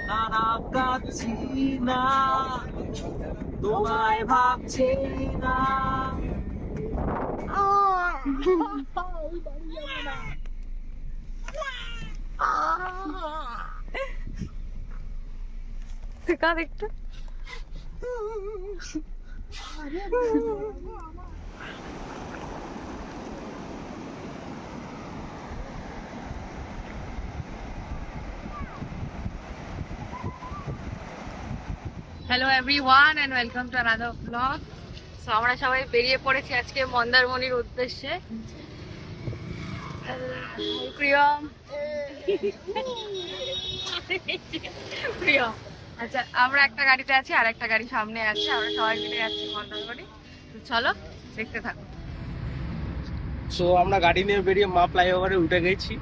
নানা কাছি না তোমায় ভাবছি না। কার একটু hello everyone and welcome to another vlog. So আমরা সবাই বেরিয়ে পড়েছি আজকে মন্দারমণির উদ্দেশ্যে। প্রিয়ম প্রিয়ম আচ্ছা, আমরা একটা গাড়িতে আছি আর একটা গাড়ি সামনে আছে, আমরা সবাই মিলে যাচ্ছি মন্দারমণি। তো চলো দেখতে থাকো। সো আমরা গাড়ি নিয়ে বেরিয়ে মা ফ্লাইওভারে উঠে গেছি,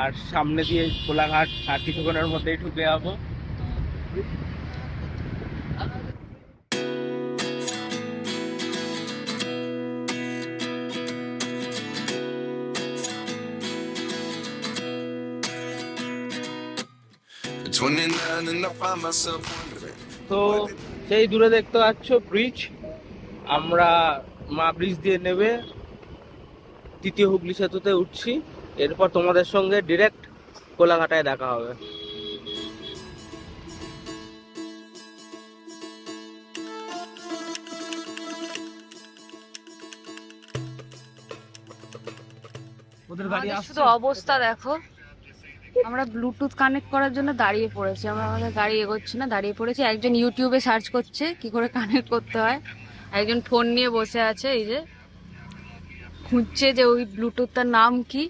আর সামনে দিয়ে কোলাঘাট আর কিছুক্ষণের মধ্যেই ঢুকে যাবো। তো সেই দূরে দেখতে পাচ্ছ ব্রিজ, আমরা মা ব্রিজ দিয়ে নেবে তৃতীয় হুগলি সেতুতে উঠছি। এরপর তোমাদের সঙ্গে ডিরেক্ট কোলাঘাটায় দেখা হবে। ওদের গাড়ি আমাদের আসছে। শুধু অবস্থা দেখো, আমরা ব্লুটুথ কানেক্ট করার জন্য দাঁড়িয়ে পড়েছি। আমরা আমাদের গাড়ি এগোচ্ছি না, দাঁড়িয়ে পড়েছি। একজন ইউটিউবে সার্চ করছে কি করে কানেক্ট করতে হয়, একজন ফোন নিয়ে বসে আছে, এই যে খুঁজছে যে ওই ব্লুটুথটার নাম কি।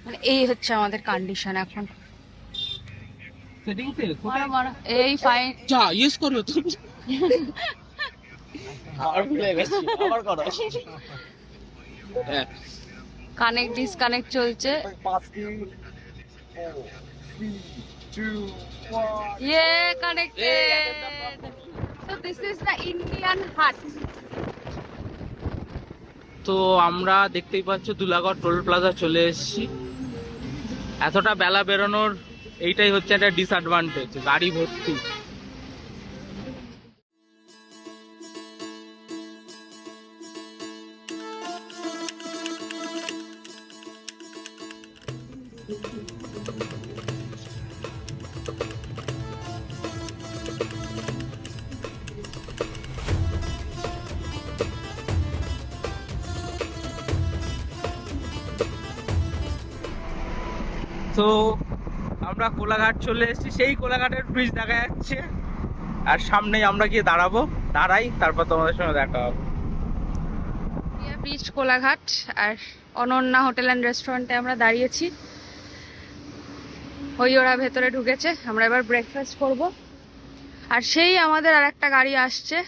মানে এই হচ্ছে আমাদের কন্ডিশন এখন। সেটিংসে কোথায় এই ফাইন যা ইয়েস করবে তুমি। আর ভুলে গেছি, আবার করো। কানেক্ট ডিসকানেক্ট চলছে। ইয়ে connected. So this is the Indian হাট। তো আমরা দেখতেই পাচ্ছ দুলাগড় টোল প্লাজা চলে এসেছি। এতটা বেলা বেরোনোর এইটাই হচ্ছে একটা ডিসঅ্যাডভান্টেজ, গাড়ি ভর্তি। তো আমরা কোলাঘাট চলে এসেছি, সেই কোলাঘাটের ব্রিজ দেখা যাচ্ছে, আর সামনেই আমরা গিয়ে দাঁড়াই, তারপর তোমাদের সঙ্গে দেখা হবে। ব্রিজ কোলাঘাট আর অনন্যা হোটেল অ্যান্ড রেস্টুরেন্টে আমরা দাঁড়িয়েছি। ওরা ভেতরে ঢুকেছে, আমরা এবার ব্রেকফাস্ট করব। আর সেই আমাদের আর একটা গাড়ি আসছে,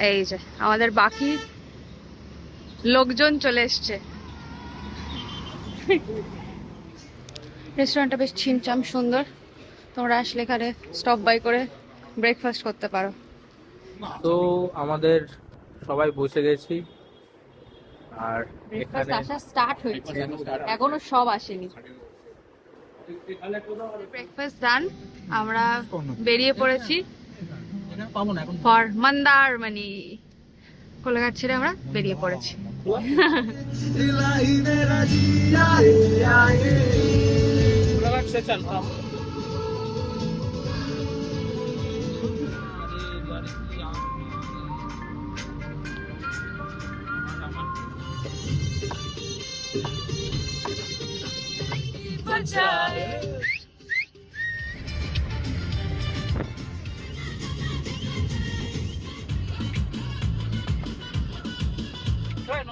এই যে আমাদের বাকি লোকজন চলে এসছে। রেস্টুরেন্টটা বেশ ছিমছাম সুন্দর, তোমরা আসলে এখানে স্টপ বাই করে ব্রেকফাস্ট করতে পারো। তো আমাদের সবাই বসে গেছি, আর ব্রেকফাস্ট আসা স্টার্ট হয়েছে, এখনো সব আসেনি। ব্রেকফাস্ট ডান, আমরা বেরিয়ে পড়েছি ফর মন্দারমণি। কোলাঘাট ছেড়ে আমরা বেরিয়ে পড়েছি। কোলাঘাট স্টেশন।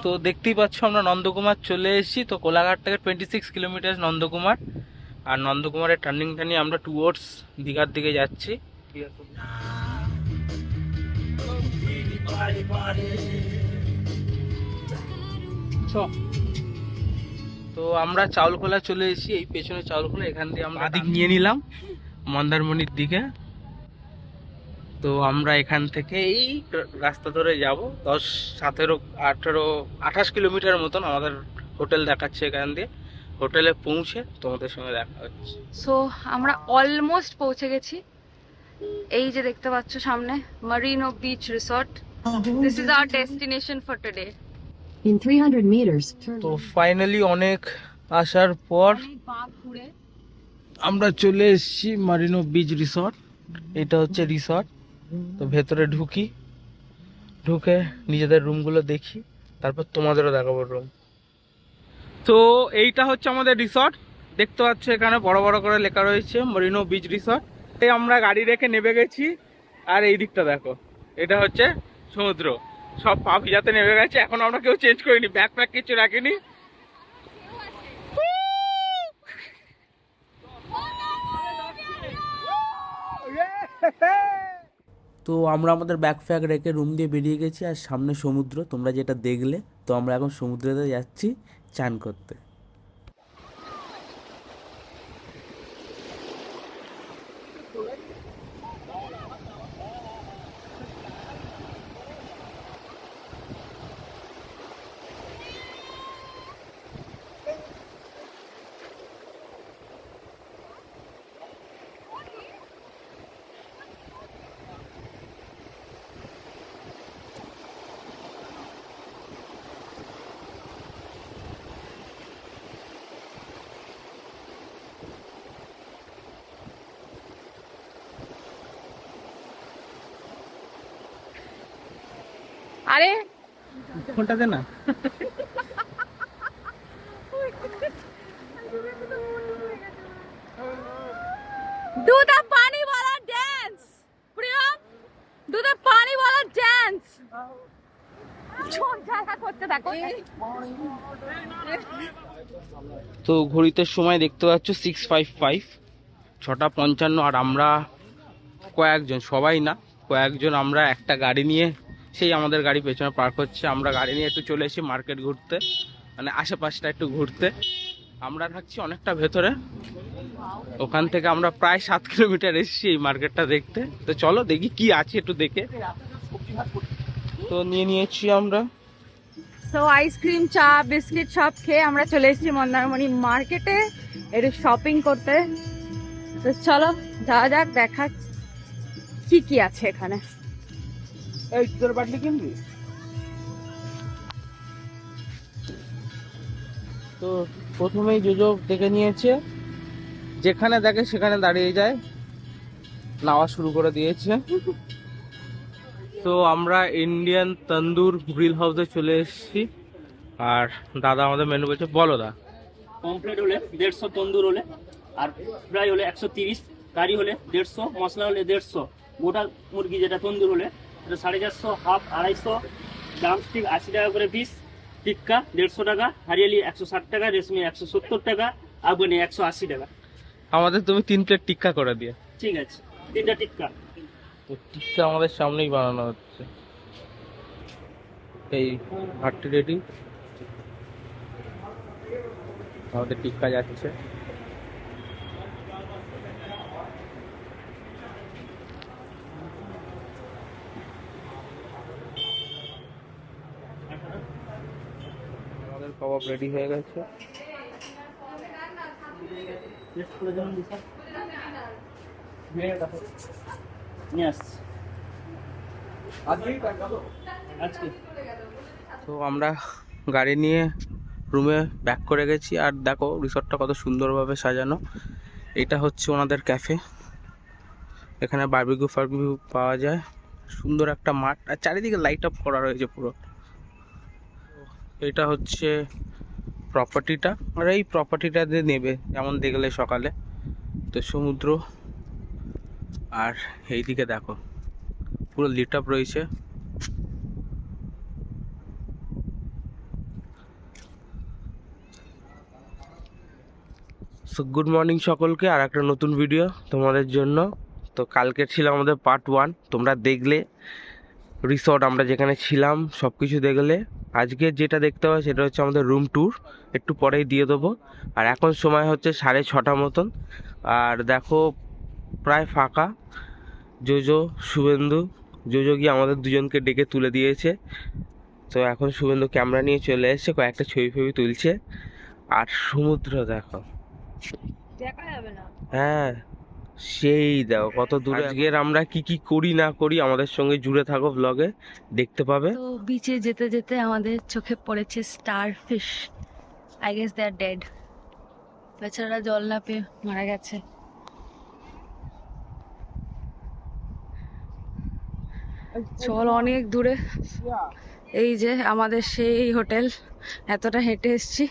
তো দেখতেই পাচ্ছ আমরা নন্দকুমার চলে এসেছি। তো কোলাঘাট থেকে 26 কিলোমিটার নন্দকুমার, আর নন্দকুমারের টার্নিংটা নিয়ে আমরা টুয়ার্ডস দীঘার দিকে যাচ্ছি। তো আমরা চাউলখোলা চলে এসেছি, এই পেছনে চাউলখোলা, এখান দিয়ে আমরা দিক নিয়ে নিলাম মন্দারমণির দিকে। তো আমরা এখান থেকে এই রাস্তা ধরে যাব 10, 17, 18, 28 কিলোমিটার মতন আমাদের হোটেল দেখাচ্ছে এখান দিয়ে। হোটেলে পৌঁছে তোমাদের সঙ্গে দেখা হচ্ছে। সো আমরা অলমোস্ট পৌঁছে গেছি। এই যে দেখতে পাচ্ছ সামনে Marino beach resort. This is our destination for today. In 300 meters, turn তো ফাইনালি অনেক আসার পর আমরা চলে এসেছি মারিনো বিচ রিসর্ট। এটা হচ্ছে রিসর্ট। তো ভেতরে ঢুকে নিজেদের রুমগুলো দেখি, তারপর তোমাদেরও দেখাবো রুম। তো এইটা হচ্ছে আমাদের রিসর্ট। দেখতে পাচ্ছ এখানে বড় বড় করে লেখা রয়েছে মারিনো বিচ রিসর্ট। এই আমরা গাড়ি রেখে নেমে গেছি। আর এই দিকটা দেখো, এটা হচ্ছে সমুদ্র। সব পা ভিজাতে নেমে গেছে। এখন আমরা কেউ চেঞ্জ করিনি, ব্যাগ প্যাক কিছু রাখিনি। তো আমরা আমাদের ব্যাগ ফ্যাগ রেখে রুম দিয়ে বেরিয়ে গেছি। আর সামনে সমুদ্র, তোমরা যেটা দেখলে। তো আমরা এখন সমুদ্রেতে যাচ্ছি চান করতে। আরে ফোনটা দে না। ডু দ্য পানি ওয়ালা ড্যান্স প্রিয়ম, ডু দ্য পানি ওয়ালা ড্যান্স। করতে থাকো। তো ঘড়িতে সময় দেখতে পাচ্ছ 6:55, 6:55। আর আমরা কয়েকজন, সবাই না, কয়েকজন আমরা একটা গাড়ি নিয়ে, সেই আমাদের গাড়ি পেছনে পার্ক হচ্ছে, আমরা গাড়ি নিয়ে একটু চলে এসেছি মার্কেট ঘুরতে, মানে আশেপাশটা একটু ঘুরতে। আমরা থাকছি অনেকটা ভেতরে। ওখান থেকে আমরা প্রায় 7 কিলোমিটার এসেছি এই মার্কেটটা দেখতে। তো চলো দেখি কি আছে একটু দেখে। তো নিয়েছি আমরা। সো আইসক্রিম, চা, বিস্কিট সব খেয়ে আমরা চলে এসেছি মন্দারমণি মার্কেটে একটু শপিং করতে। তো চলো যাওয়া যাক, দেখা কি কি আছে এখানে। এই তোর বাটলি কিনবি? তো প্রথমেই জোজো দেখে নিয়েছে, যেখানে দেখে সেখানে দাঁড়িয়ে যায়, নাওয়া শুরু করে দিয়েছে। তো আমরা ইন্ডিয়ান তন্দুর গ্রিল হাউসে চলে এসেছি। আর দাদা আমাদের মেনু বলছে, বলো দা। পমফ্লেট হলে 150, তন্দুর হলে, আর ফ্রাই হলে 130, কারি হলে 150, মশলা হলে 150, গোটা মুরগি যেটা তন্দুর হলে এটা 450, হাফ 250, ড্রামস্টিক 80 টাকা করে পিস, টিক্কা 150 টাকা, হারিয়ালি 160 টাকা, রেশমি 170 টাকা, আফগানি 180 টাকা। আমাদের তুমি 3 প্লেট টিক্কা করে দিয়ে। ঠিক আছে, 3টা টিক্কা। তো টিক্কা আমাদের সামনেই বানানো হচ্ছে। এই ভাতটি রেডি, আমাদের টিক্কা যাচ্ছে। আমাদের কাবাব রেডি হয়ে গেছে। টেস্ট করে যেমন দিছা নিয়ে আসছি আজকে। তো আমরা গাড়ি নিয়ে রুমে ব্যাক করে গেছি। আর দেখো রিসর্টটা কত সুন্দরভাবে সাজানো। এটা হচ্ছে ওনাদের ক্যাফে, এখানে বারবিকিউ ফারবিকিউ পাওয়া যায়। সুন্দর একটা মাঠ, আর চারিদিকে লাইট আপ করা রয়েছে পুরো। এটা হচ্ছে প্রপার্টিটা, আর এই প্রপার্টিটাতে নেবে, যেমন দেখলে সকালে। তো সমুদ্র, আর এইদিকে দেখো পুরো লিট আপ রয়েছে। সো গুড মর্নিং সকলকে, আর একটা নতুন ভিডিও তোমাদের জন্য। তো কালকে ছিল আমাদের পার্ট 1, তোমরা দেখলে রিসর্ট আমরা যেখানে ছিলাম সব কিছু দেখলে। আজকে যেটা দেখতে পাবে সেটা হচ্ছে আমাদের রুম ট্যুর, একটু পরেই দিয়ে দেবো। আর এখন সময় হচ্ছে 6:30 মতন। আর দেখো প্রায় ফাঁকা। জোজো, শুভেন্দু, জোজো গিয়ে আমাদের দুজনকে ডেকে তুলে দিয়েছে। তো এখন শুভেন্দু ক্যামেরা নিয়ে চলে এসেছে, কয়েকটা ছবি ফবি তুলছে। আর সমুদ্র দেখো, দেখা যাবে না। হ্যাঁ সেই দেখো কত দূরে। আজকের আমরা কি কি করি না করি আমাদের সঙ্গে জুড়ে থাকো, ব্লগে দেখতে পাবে। তো বিচে যেতে যেতে আমাদের চোখে পড়েছে starfish. I guess they are dead. বেচারা জল না পেয়ে মারা গেছে। চল অনেক দূরে, এই যে আমাদের সেই হোটেল। এতটা হেঁটে এসেছি,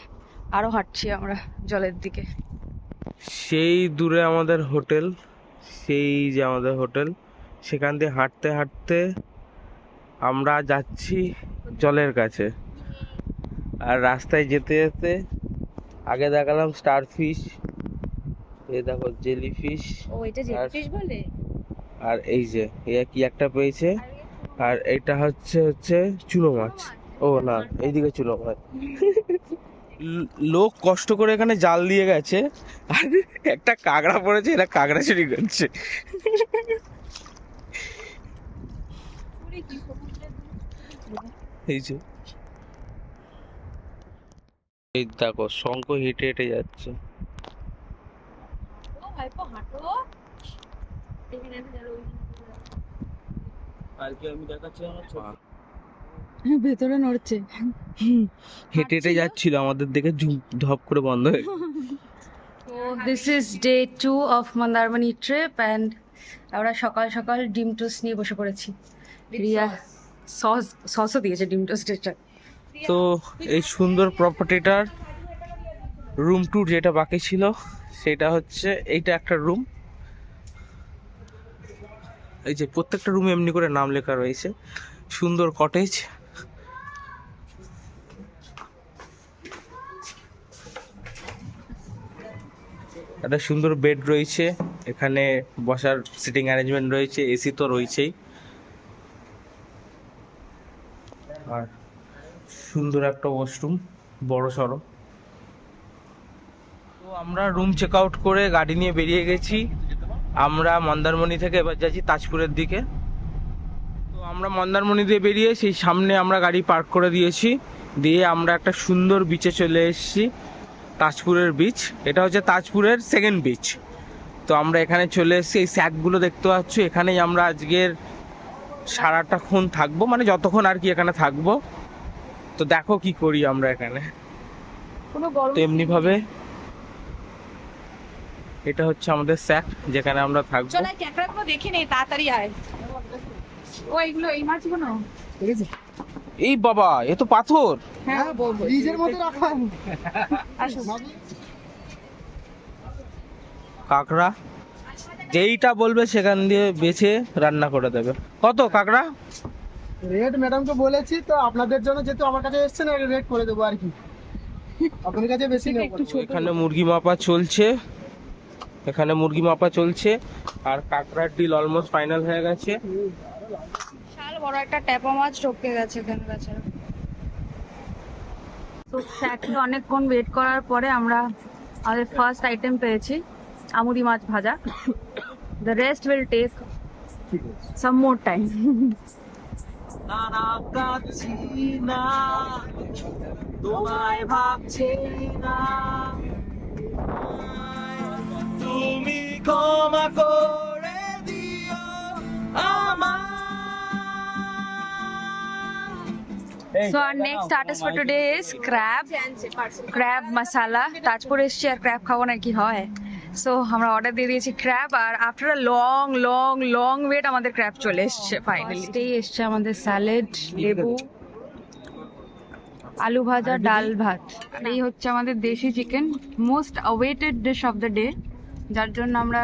আরো হাঁটছি আমরা জলের দিকে। সেই দূরে আমাদের হোটেল, সেই যে আমাদের হোটেল, সেখান দিয়ে হাঁটতে হাঁটতে আমরা যাচ্ছি জলের কাছে। আর রাস্তায় যেতে যেতে আগে দেখালাম স্টার ফিশ, এই দেখো জেলি ফিশ, ও এটা জেলিফিশ বলে? আর এই যে কি একটা পেয়েছে। আর এটা হচ্ছে চুনো মাছ। ও না, এইদিকে চুনো মাছ। লোক কষ্ট করে এখানে জাল দিয়ে গেছে, আর একটা কাঁকড়া পড়েছে, এরা কাঁকড়া চুরি করছে। এই যে এই দেখো শঙ্খ হেঁটে হেঁটে যাচ্ছে। ভেতরে নড়ছে, হেঁটে হেঁটে যাচ্ছিল, আমাদের দিকে ধপ করে বন্ধ হয়ে গেল। তো this is day 2 of Mandarmani trip and আমরা সকাল সকাল ডিম টোস্ট নিয়ে বসে পড়েছি। রিয়া সসও দিয়েছে ডিম টোস্টের। তো এই সুন্দর প্রপার্টিটার রুম ট্যুর যেটা বাকি ছিল সেটা হচ্ছে এইটা একটা রুম। এই যে প্রত্যেকটা রুমে এমনি করে নাম লেখা রয়েছে, সুন্দর কটেজ। একটা সুন্দর বেড রয়েছে, এখানে বসার সিটিং অ্যারেঞ্জমেন্ট রয়েছে, এসি তো রয়েছেই। আর সুন্দর একটা ওয়াশরুম, বড় সড়ো। তো আমরা রুম চেক আউট করে গাড়ি নিয়ে বেরিয়ে গেছি। আমরা মন্দারমণি থেকে এবার যাচ্ছি তাজপুরের দিকে। তো আমরা মন্দারমণি দিয়ে বেরিয়ে সেই সামনে আমরা গাড়ি পার্ক করে দিয়েছি, দিয়ে আমরা একটা সুন্দর বিচে চলে এসেছি, তাজপুরের বিচ। এটা হচ্ছে তাজপুরের সেকেন্ড বিচ। তো আমরা এখানে চলে এসেছি, এই স্যাকগুলো দেখতে পাচ্ছ, এখানেই আমরা আজকের সারাটাক্ষণ থাকবো, মানে যতক্ষণ আর কি এখানে থাকবো। তো দেখো কি করি আমরা এখানে। তো এমনি ভাবে এটা হচ্ছে আমাদের স্যাক, যেখানে আমরা থাকবো। চল ক্যাকড়াগুলো দেখে নেই, তাড়াতাড়ি আয়। ও এগুলো এই মাছগুলো, ঠিক আছে? এই বাবা, এ তো পাথর। হ্যাঁ ফ্রিজের মধ্যে রাখা। আসো। কাঁকড়া যেইটা বলবে সেখান দিয়ে বেছে রান্না করে দেবে। কত কাঁকড়া? রেট ম্যাডামকে বলেছি, তো আপনাদের জন্য যেহেতু আমার কাছে এসেছেন রেট করে দেবো আর কি, আপনার কাছে বেশি নেব। এখানে মুরগি মাপা চলছে, এখানে মুরগি মাপা চলছে, আর কাঁকড়ার ডিল অলমোস্ট ফাইনাল হয়ে গেছে। শাল বড় একটা ট্যাপা মাছ টপকে গেছে এখানে বেচারা। তো স্যাকে অনেকক্ষণ ওয়েট করার পরে আমরা আমাদের ফার্স্ট আইটেম পেয়েছি, আমুদি মাছ ভাজা। The rest will take some more time. তুমি ক্ষমা করে দিও আমার। So our next artist for today is crab masala. Tajpur এসছি আর crab খাবো না কি হয়? So আমরা অর্ডার দিয়ে দিয়েছি crab, R after a long wait আমাদের crab চলে এসছে ফাইনালি। এই এসছে আমাদের স্যালাড, লেবু, আলু ভাজা, ডাল ভাত। আর এই হচ্ছে আমাদের দেশি chicken, most awaited dish of the day, যার জন্য আমরা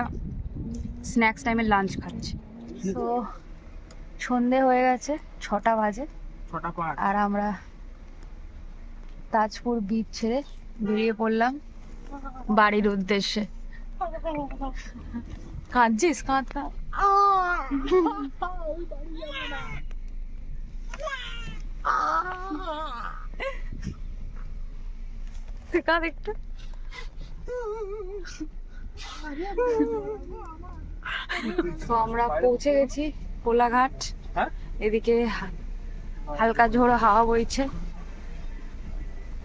স্ন্যাক্স টাইমে লাঞ্চ খাচ্ছি। তো সন্ধে হয়ে গেছে, 6টা বাজে, আর আমরা তাজপুর বিচ ছেড়ে বেরিয়ে পড়লাম বাড়ির উদ্দেশ্যে। কাঁদছিস? কাঁদ কাঁদ। কাঁদ একটু। তো আমরা পৌঁছে গেছি কোলাঘাট। এদিকে হালকা ঝোড়ো হাওয়া বইছে।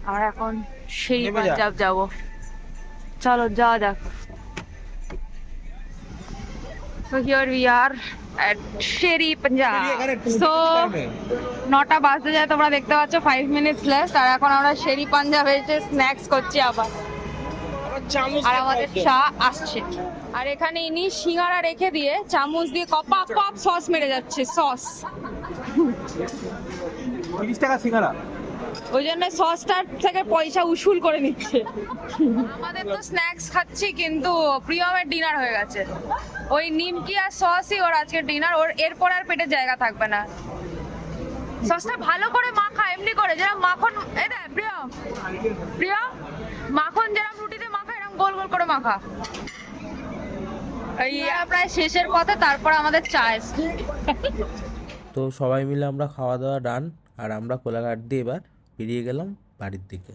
আমরা এখন সেই নেমে যা। পাঞ্জাব যাব, চলো যাওয়া যাক। So here we are at Sherry Punjab. So 9টা বাজতে যায়, তোমরা দেখতে পাচ্ছ 5 minutes left। আর এখন আমরা শেরি পাঞ্জাব এসে স্ন্যাক্স করছি আবার, আর আমাদের চা আসছে। আর এখানে ইনি সিঙ্গারা রেখে দিয়ে চামচ দিয়ে কপাপ কপ সস মেরে যাচ্ছে, সস। 30 টাকা সিঙ্গারা। ওই জন্য সসটার থেকে পয়সা উসুল করে নিচ্ছে। আমাদের তো স্ন্যাক্স খাচ্ছি, কিন্তু প্রিয়মের ডিনার হয়ে গেছে। ওই নিমকি আর সসই ওর আজকে ডিনার। ওর এরপর আর পেটে জায়গা থাকবে না। সসটা ভালো করে মাখা, এমনি করে যেরকম মাখন, এই দেখ প্রিয়ম, প্রিয়ম মাখন যেরকম রুটিতে মাখা, এরকম গোল গোল করে মাখা। এই প্রায় শেষের পথে, তারপর আমাদের চা এসছে। তো সবাই মিলে আমরা খাওয়া দাওয়া ডান, আর আমরা কোলাঘাট দিয়ে এবার বেরিয়ে গেলাম বাড়ির দিকে।